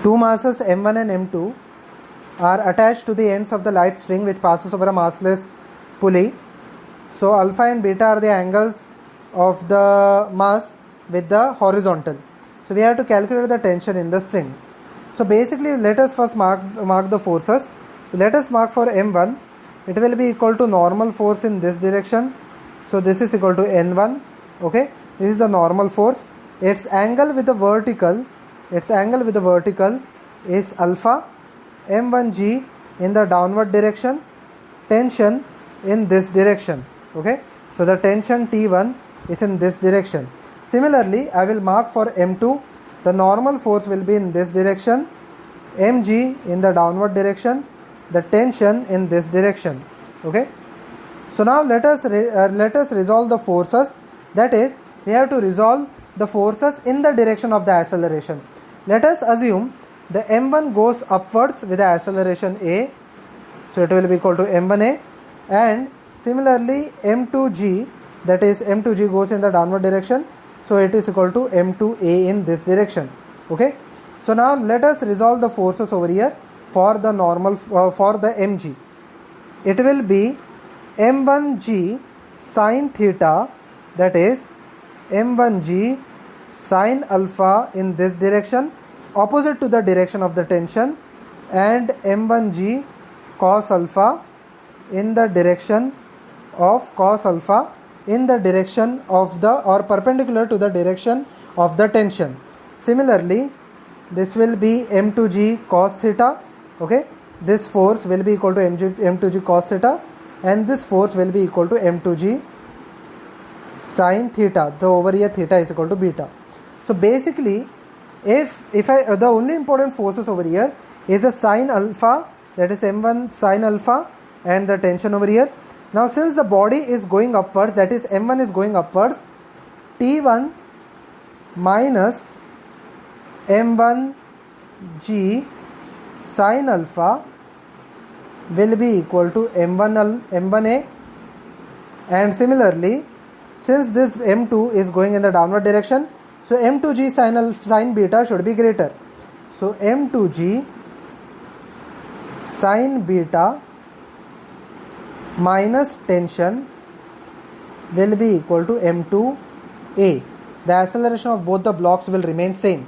Two masses m1 and m2 are attached to the ends of the light string which passes over a massless pulley. So alpha and beta are the angles of the mass with the horizontal. So we have to calculate the tension in the string. So basically let us first mark the forces. Let us mark for m1. It will be equal to normal force in this direction. So this is equal to n1. Okay, this is the normal force. Its angle with the vertical is alpha. m1g in the downward direction, tension in this direction. Okay, so the tension T1 is in this direction. Similarly, I will mark for m2. The normal force will be in this direction, mg in the downward direction, the tension in this direction. Okay, so now let us resolve the forces. That is, we have to resolve the forces in the direction of the acceleration. Let us assume the m1 goes upwards with the acceleration a, so it will be equal to m1a, and similarly m2g, that is m2g goes in the downward direction, so it is equal to m2a in this direction. Okay, so now let us resolve the forces over here for the normal for the mg. It will be m1g sine theta, that is m1g sine alpha in this direction, opposite to the direction of the tension, and m1g cos alpha in the direction of the, or perpendicular to the direction of the tension. Similarly, this will be m2g cos theta. Okay, this force will be equal to m2g cos theta, and this force will be equal to m2g sin theta. So over here theta is equal to beta. So basically, the only important forces over here is a sine alpha, that is m1 sine alpha, and the tension over here. Now since the body is going upwards, that is m1 is going upwards, T1 minus m1g sine alpha will be equal to m1a, and similarly, since this m2 is going in the downward direction, so m2g sine beta should be greater. So m2g sine beta minus tension will be equal to m2a. The acceleration of both the blocks will remain same.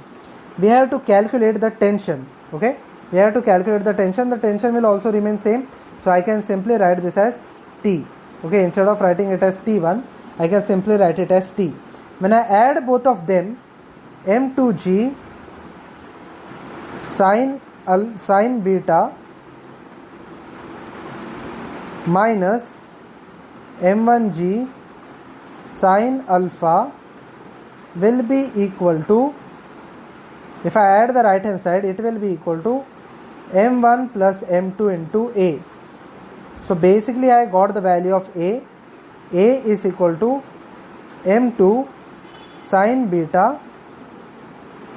We have to calculate the tension. Okay, we have to calculate the tension. The tension will also remain same. So I can simply write this as T. Okay, instead of writing it as T1, I can simply write it as T. When I add both of them, m2g sine beta minus m1g sine alpha will be equal to, if I add the right hand side, it will be equal to m1 plus m2 into a. So basically I got the value of a. A is equal to m2 sine beta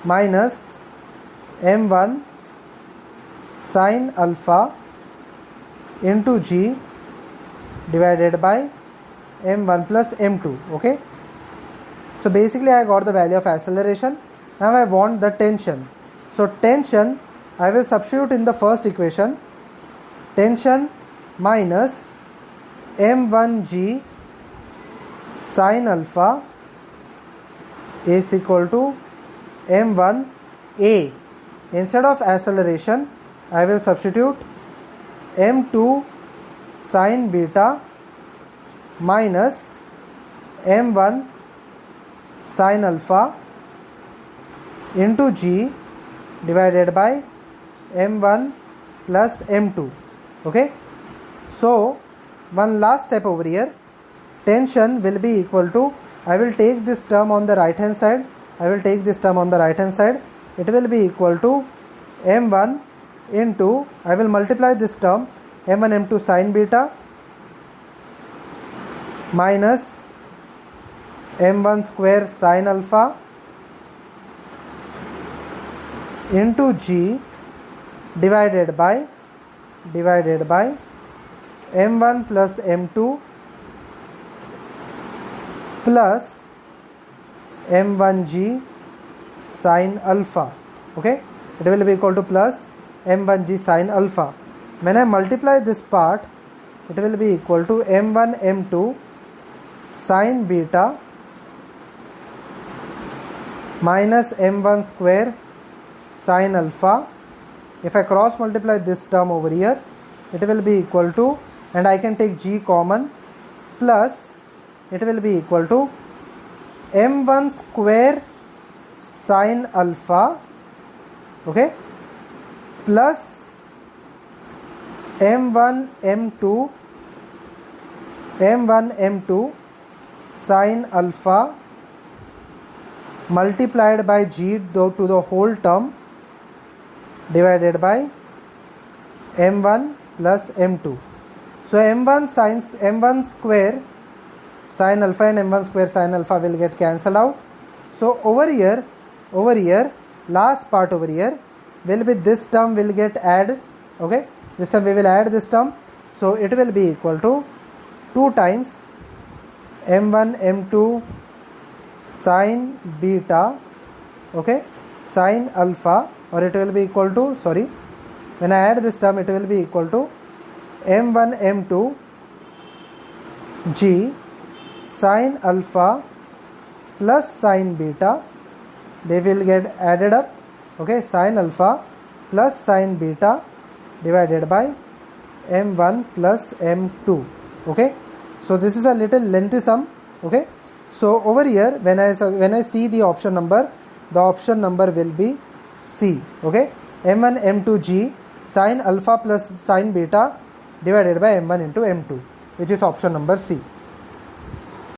minus m1 sine alpha into g divided by m1 plus m2. Okay, so basically I got the value of acceleration. Now I want the tension. So tension, I will substitute in the first equation, tension minus m1g sine alpha is equal to m1a. Instead of acceleration, I will substitute m2 sine beta minus m1 sine alpha into g divided by m1 plus m2. Okay, so one last step over here, tension will be equal to, I will take this term on the right hand side, it will be equal to m1 into, I will multiply this term, m1 m2 sine beta minus m1 square sine alpha into g divided by m1 plus m2 plus m1g sine alpha. Okay, it will be equal to plus m1g sine alpha. When I multiply this part, it will be equal to m1 m2 sine beta minus m1 square sine alpha. If I cross multiply this term over here, it will be equal to, and I can take g common, plus it will be equal to m1 square sine alpha, okay, plus m1 m2 sine alpha multiplied by g to the whole term divided by m1 plus m2. So m1 square sine alpha and m1 square sine alpha will get cancelled out. So over here, last part over here will be, this term will get added, okay, this time we will add this term. So it will be equal to 2 times m1 m2 sine beta, okay, sine alpha, or it will be equal to, sorry, when I add this term it will be equal to m1 m2 g sine alpha plus sine beta, they will get added up, okay, sine alpha plus sine beta divided by m1 plus m2, okay. So this is a little lengthy sum, okay. So over here, when I see the option number will be C, okay, m1 m2 g sine alpha plus sine beta divided by m1 into m2, which is option number C.